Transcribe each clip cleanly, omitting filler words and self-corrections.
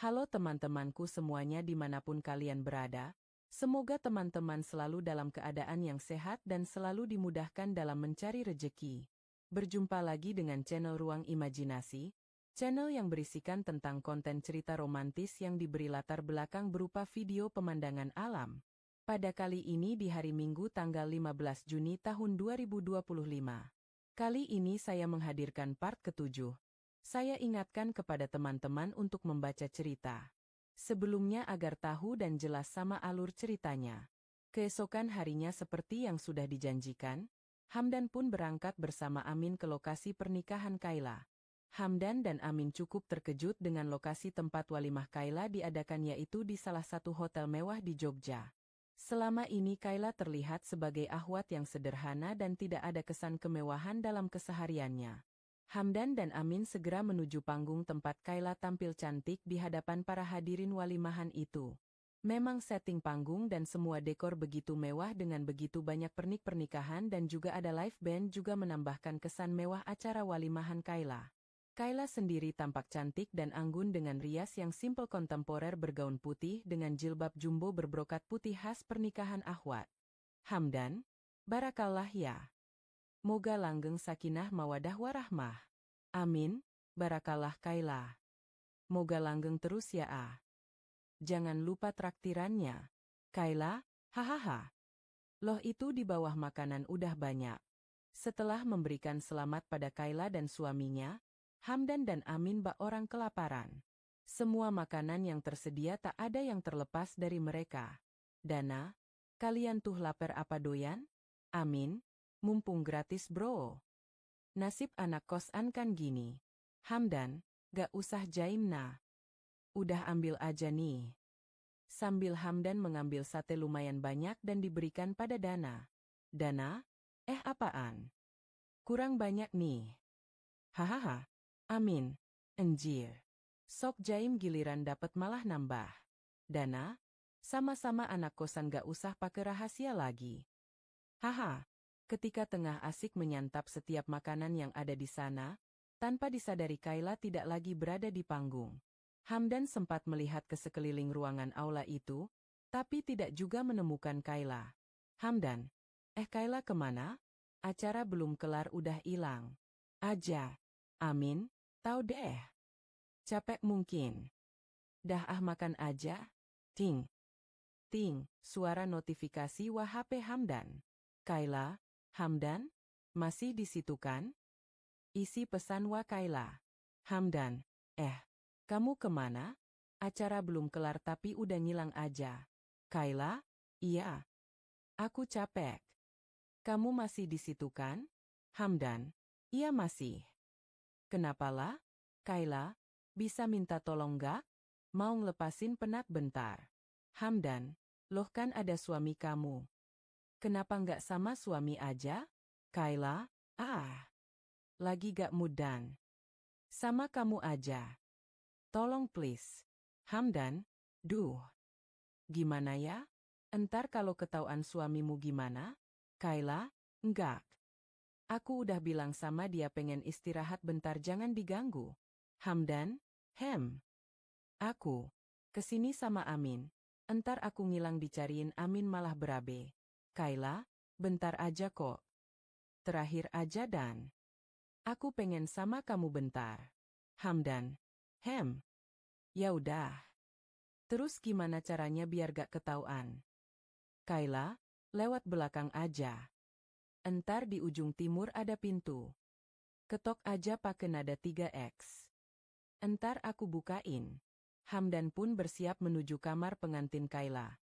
Halo teman-temanku semuanya dimanapun kalian berada, semoga teman-teman selalu dalam keadaan yang sehat dan selalu dimudahkan dalam mencari rejeki. Berjumpa lagi dengan channel Ruang Imajinasi, channel yang berisikan tentang konten cerita romantis yang diberi latar belakang berupa video pemandangan alam. Pada kali ini di hari Minggu tanggal 15 Juni tahun 2025. Kali ini saya menghadirkan part ke-7. Saya ingatkan kepada teman-teman untuk membaca cerita sebelumnya agar tahu dan jelas sama alur ceritanya. Keesokan harinya seperti yang sudah dijanjikan, Hamdan pun berangkat bersama Amin ke lokasi pernikahan Kayla. Hamdan dan Amin cukup terkejut dengan lokasi tempat walimah Kayla diadakan, yaitu di salah satu hotel mewah di Jogja. Selama ini Kayla terlihat sebagai ahwat yang sederhana dan tidak ada kesan kemewahan dalam kesehariannya. Hamdan dan Amin segera menuju panggung tempat Kayla tampil cantik di hadapan para hadirin walimahan itu. Memang setting panggung dan semua dekor begitu mewah dengan begitu banyak pernikahan dan juga ada live band juga menambahkan kesan mewah acara walimahan Kayla. Kayla sendiri tampak cantik dan anggun dengan rias yang simple kontemporer bergaun putih dengan jilbab jumbo berbrokat putih khas pernikahan ahwat. Hamdan, barakallah ya. Moga langgeng sakinah mawadah warahmah. Amin, barakallah Kayla. Moga langgeng terus ya ah. Jangan lupa traktirannya. Kayla, hahaha. Loh itu di bawah makanan udah banyak. Setelah memberikan selamat pada Kayla dan suaminya, Hamdan dan Amin bak orang kelaparan. Semua makanan yang tersedia tak ada yang terlepas dari mereka. Dana, kalian tuh lapar apa doyan? Amin, mumpung gratis bro. Nasib anak kosan kan gini. Hamdan, gak usah jaim nah. Udah ambil aja nih. Sambil Hamdan mengambil sate lumayan banyak dan diberikan pada Dana. Dana? Apaan? Kurang banyak nih. Hahaha. Amin. Enjir. Sok jaim giliran dapat malah nambah. Dana? Sama-sama anak kosan gak usah pakai rahasia lagi. Haha. Ketika tengah asik menyantap setiap makanan yang ada di sana, tanpa disadari Kayla tidak lagi berada di panggung. Hamdan sempat melihat ke sekeliling ruangan aula itu, tapi tidak juga menemukan Kayla. Hamdan, Kayla kemana? Acara belum kelar udah hilang. Aja. Amin, tahu deh. Capek mungkin. Dah makan aja. Ting. Ting, suara notifikasi WhatsApp Hamdan. Kayla, Hamdan? Masih di situ kan? Isi pesan wa Kayla. Hamdan, kamu kemana? Acara belum kelar tapi udah ngilang aja. Kayla, iya. Aku capek. Kamu masih di situ kan? Hamdan, iya masih. Kenapalah? Kayla, bisa minta tolong gak? Mau ngelepasin penat bentar. Hamdan, loh kan ada suami kamu. Kenapa nggak sama suami aja? Kayla, lagi gak mudan. Sama kamu aja. Tolong please. Hamdan, duh. Gimana ya? Entar kalau ketahuan suamimu gimana? Kayla, enggak. Aku udah bilang sama dia pengen istirahat bentar jangan diganggu. Hamdan, Aku kesini sama Amin. Entar aku ngilang dicariin Amin malah berabe. Kayla, bentar aja kok. Terakhir aja dan. Aku pengen sama kamu bentar. Hamdan. Ya udah. Terus gimana caranya biar gak ketahuan? Kayla, lewat belakang aja. Entar di ujung timur ada pintu. Ketok aja pakai nada 3x. Entar aku bukain. Hamdan pun bersiap menuju kamar pengantin Kayla.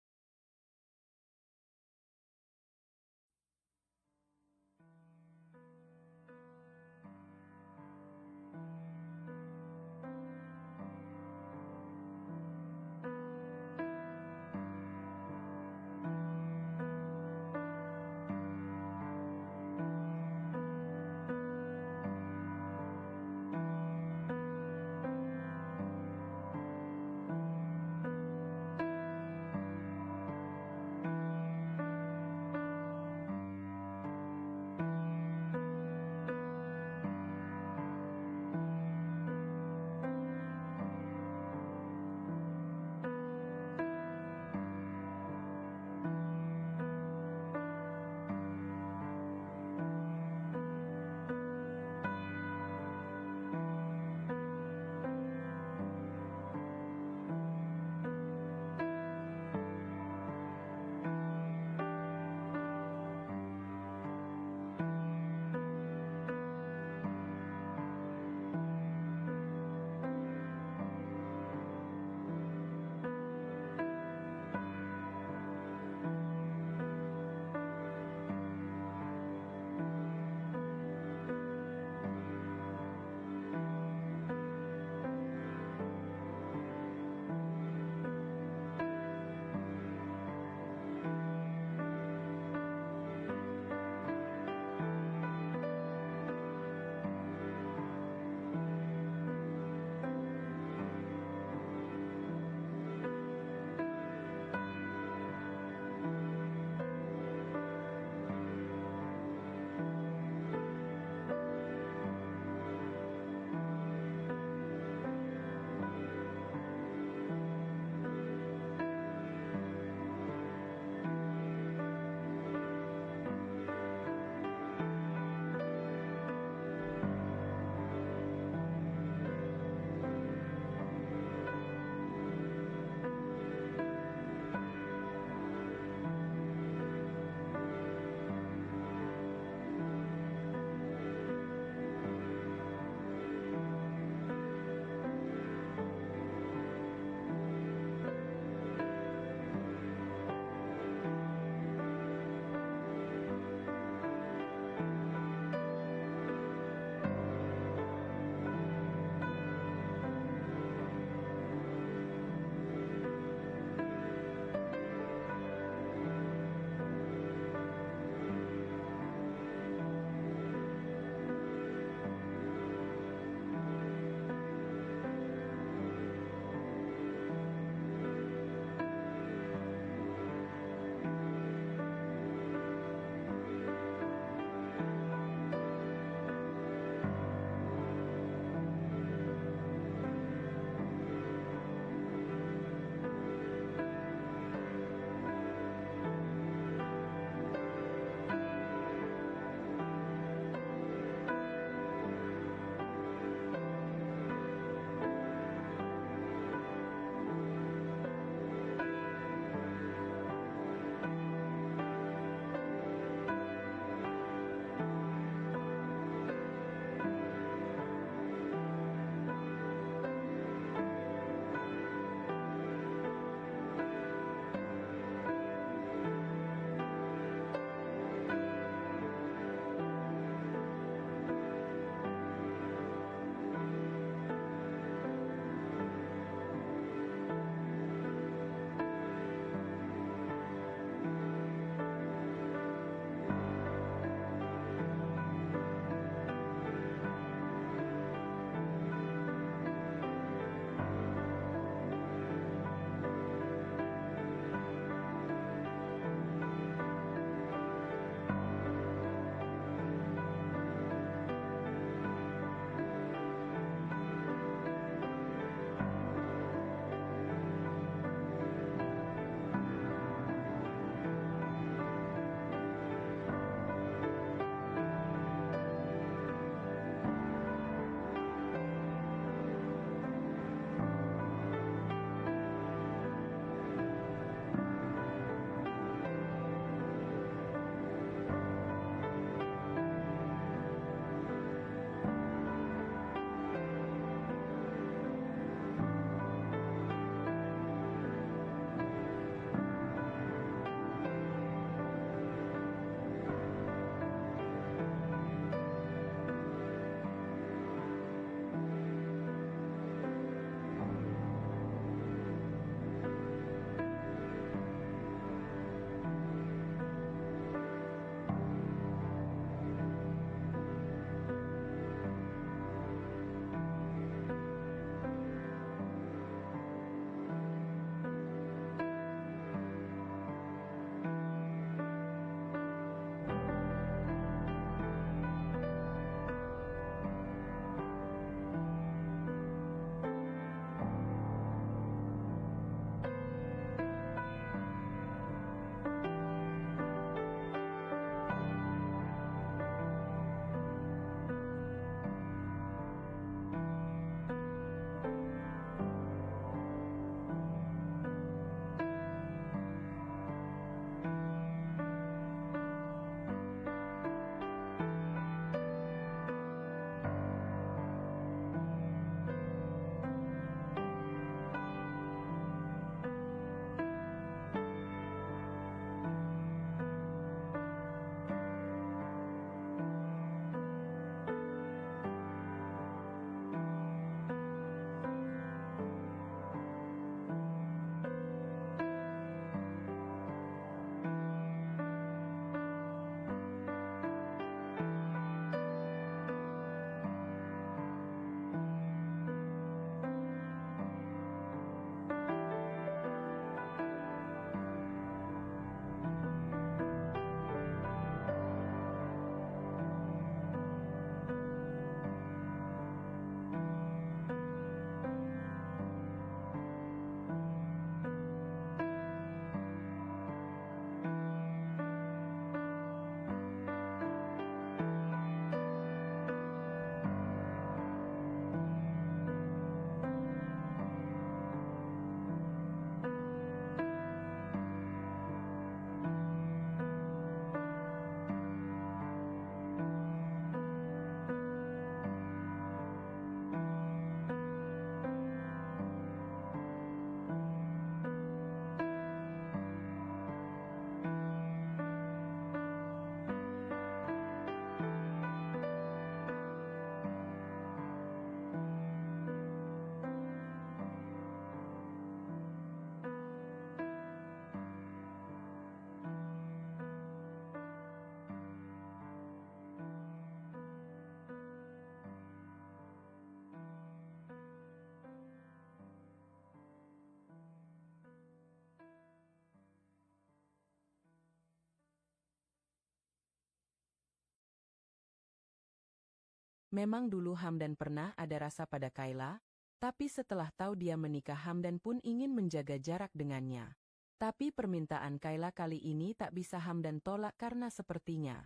Memang dulu Hamdan pernah ada rasa pada Kayla, tapi setelah tahu dia menikah Hamdan pun ingin menjaga jarak dengannya. Tapi permintaan Kayla kali ini tak bisa Hamdan tolak karena sepertinya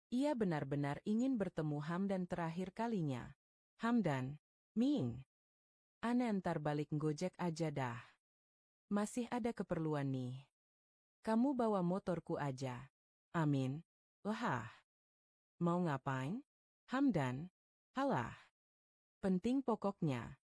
ia benar-benar ingin bertemu Hamdan terakhir kalinya. Hamdan, Ming, ane entar balik ngojek aja dah. Masih ada keperluan nih. Kamu bawa motorku aja. Amin. Wah. Mau ngapain? Hamdan. Halah. Penting pokoknya.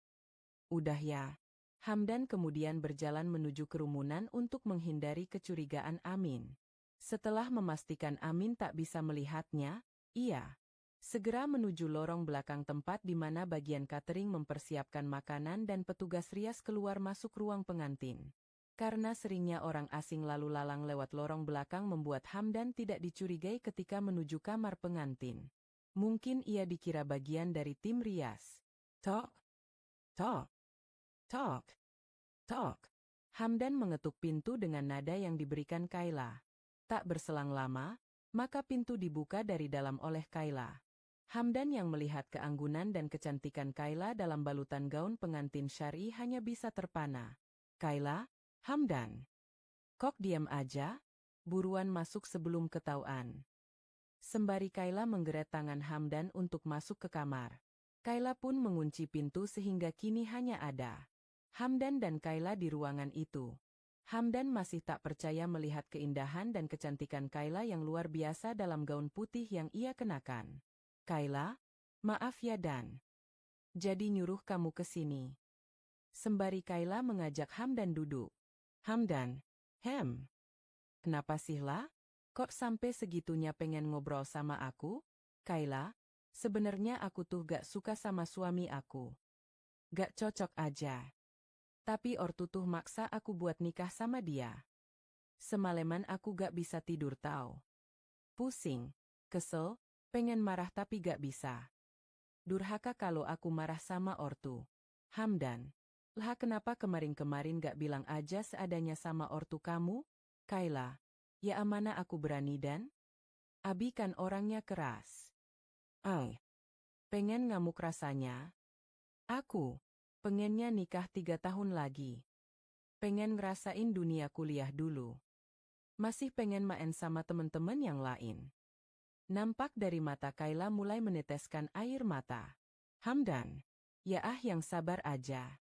Udah ya. Hamdan kemudian berjalan menuju kerumunan untuk menghindari kecurigaan Amin. Setelah memastikan Amin tak bisa melihatnya, ia segera menuju lorong belakang tempat di mana bagian catering mempersiapkan makanan dan petugas rias keluar masuk ruang pengantin. Karena seringnya orang asing lalu lalang lewat lorong belakang membuat Hamdan tidak dicurigai ketika menuju kamar pengantin. Mungkin ia dikira bagian dari tim rias. Tok, tok, tok, tok. Hamdan mengetuk pintu dengan nada yang diberikan Kayla. Tak berselang lama, maka pintu dibuka dari dalam oleh Kayla. Hamdan yang melihat keanggunan dan kecantikan Kayla dalam balutan gaun pengantin syar'i hanya bisa terpana. Kayla, Hamdan. Kok diam aja? Buruan masuk sebelum ketahuan. Sembari Kayla menggeret tangan Hamdan untuk masuk ke kamar. Kayla pun mengunci pintu sehingga kini hanya ada Hamdan dan Kayla di ruangan itu. Hamdan masih tak percaya melihat keindahan dan kecantikan Kayla yang luar biasa dalam gaun putih yang ia kenakan. Kayla, maaf ya Dan. Jadi nyuruh kamu ke sini. Sembari Kayla mengajak Hamdan duduk. Hamdan, kenapa sih lah? Kok sampai segitunya pengen ngobrol sama aku? Kayla, sebenarnya aku tuh gak suka sama suami aku. Gak cocok aja. Tapi ortu tuh maksa aku buat nikah sama dia. Semalaman aku gak bisa tidur tau. Pusing, kesel, pengen marah tapi gak bisa. Durhaka kalau aku marah sama ortu. Hamdan, lah kenapa kemarin-kemarin gak bilang aja seadanya sama ortu kamu? Kayla, ya amana aku berani Dan? Abi kan orangnya keras. Pengen ngamuk rasanya. Aku pengennya nikah 3 tahun lagi. Pengen ngerasain dunia kuliah dulu. Masih pengen main sama temen-temen yang lain. Nampak dari mata Kayla mulai meneteskan air mata. Hamdan, ya yang sabar aja.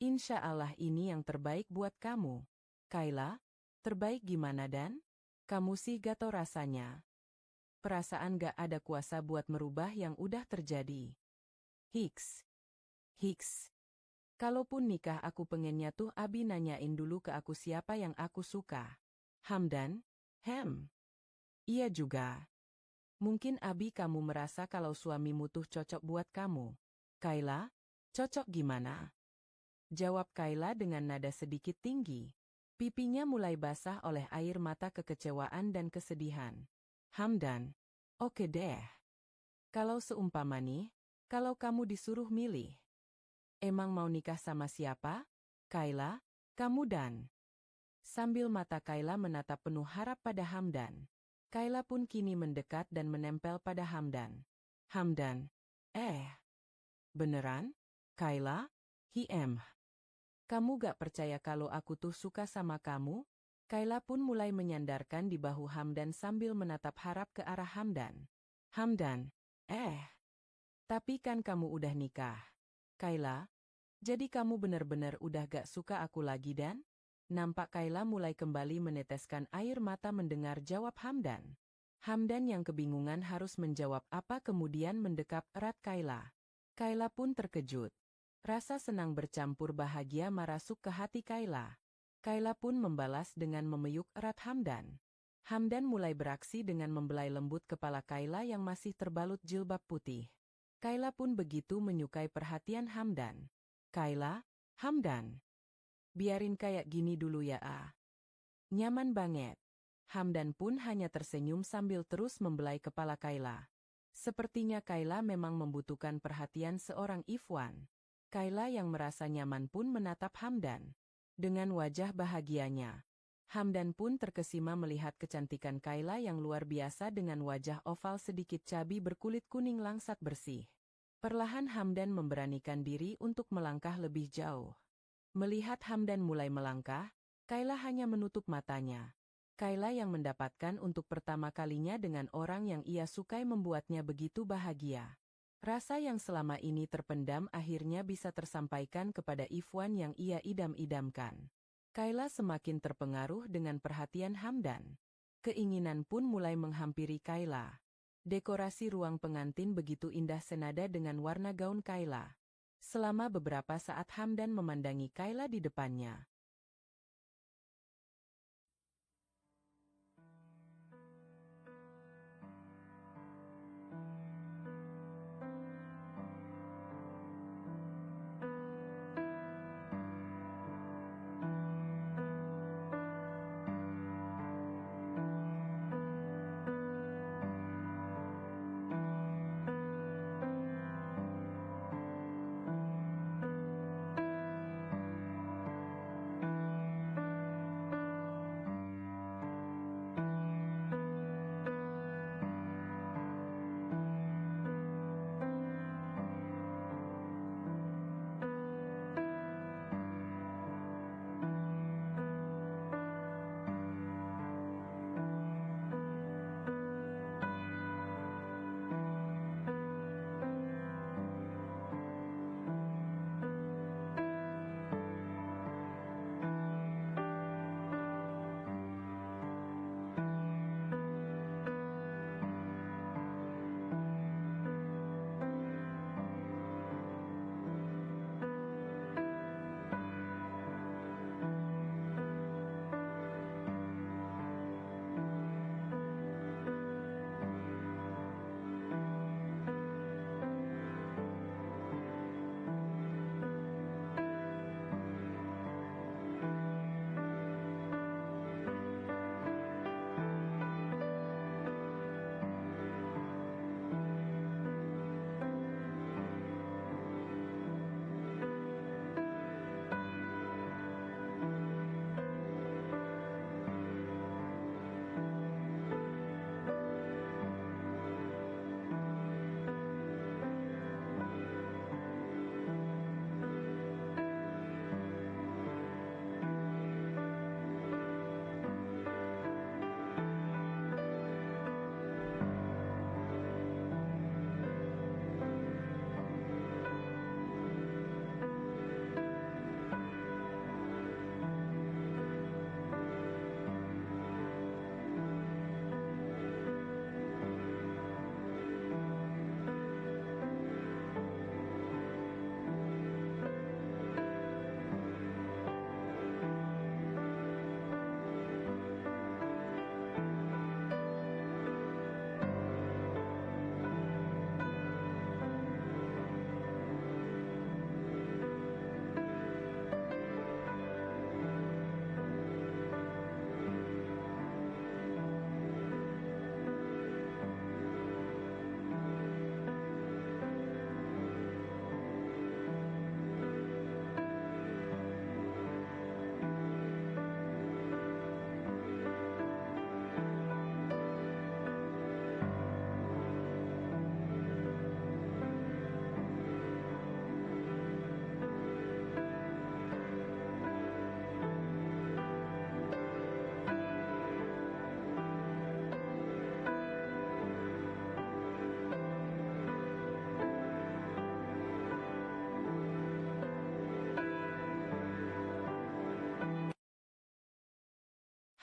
Insya Allah ini yang terbaik buat kamu. Kayla, terbaik gimana Dan? Kamu sih gak tau rasanya. Perasaan gak ada kuasa buat merubah yang udah terjadi. Hiks. Kalaupun nikah aku pengennya tuh Abi nanyain dulu ke aku siapa yang aku suka. Hamdan, iya juga. Mungkin Abi kamu merasa kalau suamimu tuh cocok buat kamu. Kayla, cocok gimana? Jawab Kayla dengan nada sedikit tinggi. Pipinya mulai basah oleh air mata kekecewaan dan kesedihan. Hamdan, oke deh. Kalau seumpama nih, kalau kamu disuruh milih. Emang mau nikah sama siapa? Kayla, kamu Dan. Sambil mata Kayla menatap penuh harap pada Hamdan. Kayla pun kini mendekat dan menempel pada Hamdan. Hamdan, beneran? Kayla, kamu gak percaya kalau aku tuh suka sama kamu? Kayla pun mulai menyandarkan di bahu Hamdan sambil menatap harap ke arah Hamdan. Hamdan, tapi kan kamu udah nikah. Kayla, jadi kamu benar-benar udah gak suka aku lagi Dan? Nampak Kayla mulai kembali meneteskan air mata mendengar jawab Hamdan. Hamdan yang kebingungan harus menjawab apa kemudian mendekap erat Kayla. Kayla pun terkejut. Rasa senang bercampur bahagia merasuk ke hati Kayla. Kayla pun membalas dengan memeluk erat Hamdan. Hamdan mulai beraksi dengan membelai lembut kepala Kayla yang masih terbalut jilbab putih. Kayla pun begitu menyukai perhatian Hamdan. Kayla, Hamdan. Biarin kayak gini dulu ya Nyaman banget. Hamdan pun hanya tersenyum sambil terus membelai kepala Kayla. Sepertinya Kayla memang membutuhkan perhatian seorang Ifwan. Kayla yang merasa nyaman pun menatap Hamdan. Dengan wajah bahagianya. Hamdan pun terkesima melihat kecantikan Kayla yang luar biasa dengan wajah oval sedikit cabi berkulit kuning langsat bersih. Perlahan Hamdan memberanikan diri untuk melangkah lebih jauh. Melihat Hamdan mulai melangkah, Kayla hanya menutup matanya. Kayla yang mendapatkan untuk pertama kalinya dengan orang yang ia sukai membuatnya begitu bahagia. Rasa yang selama ini terpendam akhirnya bisa tersampaikan kepada Ifwan yang ia idam-idamkan. Kayla semakin terpengaruh dengan perhatian Hamdan. Keinginan pun mulai menghampiri Kayla. Dekorasi ruang pengantin begitu indah senada dengan warna gaun Kayla. Selama beberapa saat Hamdan memandangi Kayla di depannya.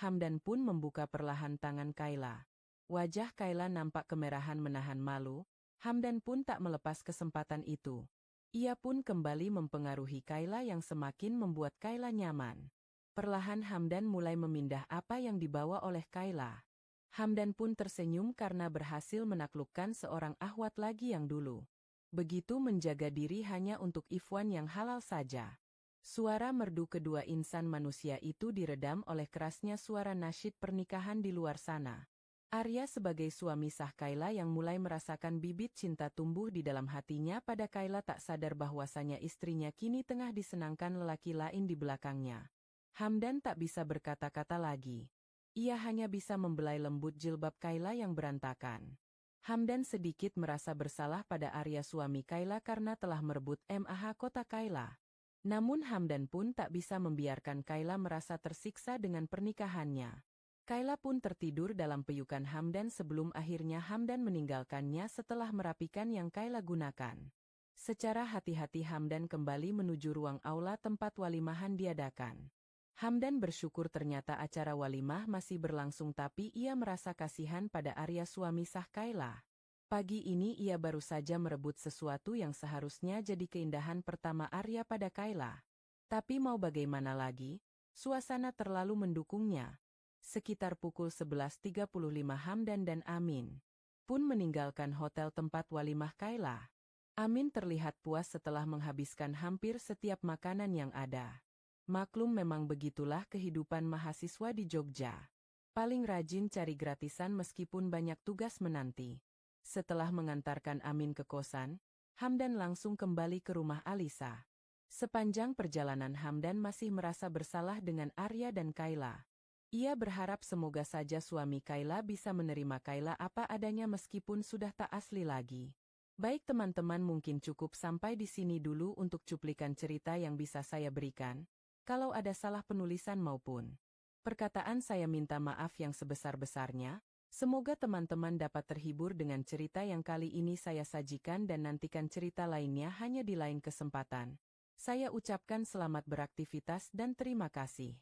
Hamdan pun membuka perlahan tangan Kayla. Wajah Kayla nampak kemerahan menahan malu. Hamdan pun tak melepas kesempatan itu. Ia pun kembali mempengaruhi Kayla yang semakin membuat Kayla nyaman. Perlahan Hamdan mulai memindah apa yang dibawa oleh Kayla. Hamdan pun tersenyum karena berhasil menaklukkan seorang ahwat lagi yang dulu. Begitu menjaga diri hanya untuk Ifwan yang halal saja. Suara merdu kedua insan manusia itu diredam oleh kerasnya suara nasyid pernikahan di luar sana. Arya sebagai suami sah Kayla yang mulai merasakan bibit cinta tumbuh di dalam hatinya pada Kayla tak sadar bahwasanya istrinya kini tengah disenangkan lelaki lain di belakangnya. Hamdan tak bisa berkata-kata lagi. Ia hanya bisa membelai lembut jilbab Kayla yang berantakan. Hamdan sedikit merasa bersalah pada Arya suami Kayla karena telah merebut MAH kota Kayla. Namun Hamdan pun tak bisa membiarkan Kayla merasa tersiksa dengan pernikahannya. Kayla pun tertidur dalam peyukan Hamdan sebelum akhirnya Hamdan meninggalkannya setelah merapikan yang Kayla gunakan. Secara hati-hati Hamdan kembali menuju ruang aula tempat walimahan diadakan. Hamdan bersyukur ternyata acara walimah masih berlangsung tapi ia merasa kasihan pada Arya suami sah Kayla. Pagi ini ia baru saja merebut sesuatu yang seharusnya jadi keindahan pertama Arya pada Kayla. Tapi mau bagaimana lagi, suasana terlalu mendukungnya. Sekitar pukul 11.35 Hamdan dan Amin pun meninggalkan hotel tempat walimah Kayla. Amin terlihat puas setelah menghabiskan hampir setiap makanan yang ada. Maklum memang begitulah kehidupan mahasiswa di Jogja. Paling rajin cari gratisan meskipun banyak tugas menanti. Setelah mengantarkan Amin ke kosan, Hamdan langsung kembali ke rumah Alisa. Sepanjang perjalanan Hamdan masih merasa bersalah dengan Arya dan Kayla. Ia berharap semoga saja suami Kayla bisa menerima Kayla apa adanya meskipun sudah tak asli lagi. Baik teman-teman, mungkin cukup sampai di sini dulu untuk cuplikan cerita yang bisa saya berikan. Kalau ada salah penulisan maupun perkataan saya minta maaf yang sebesar-besarnya. Semoga teman-teman dapat terhibur dengan cerita yang kali ini saya sajikan dan nantikan cerita lainnya hanya di lain kesempatan. Saya ucapkan selamat beraktivitas dan terima kasih.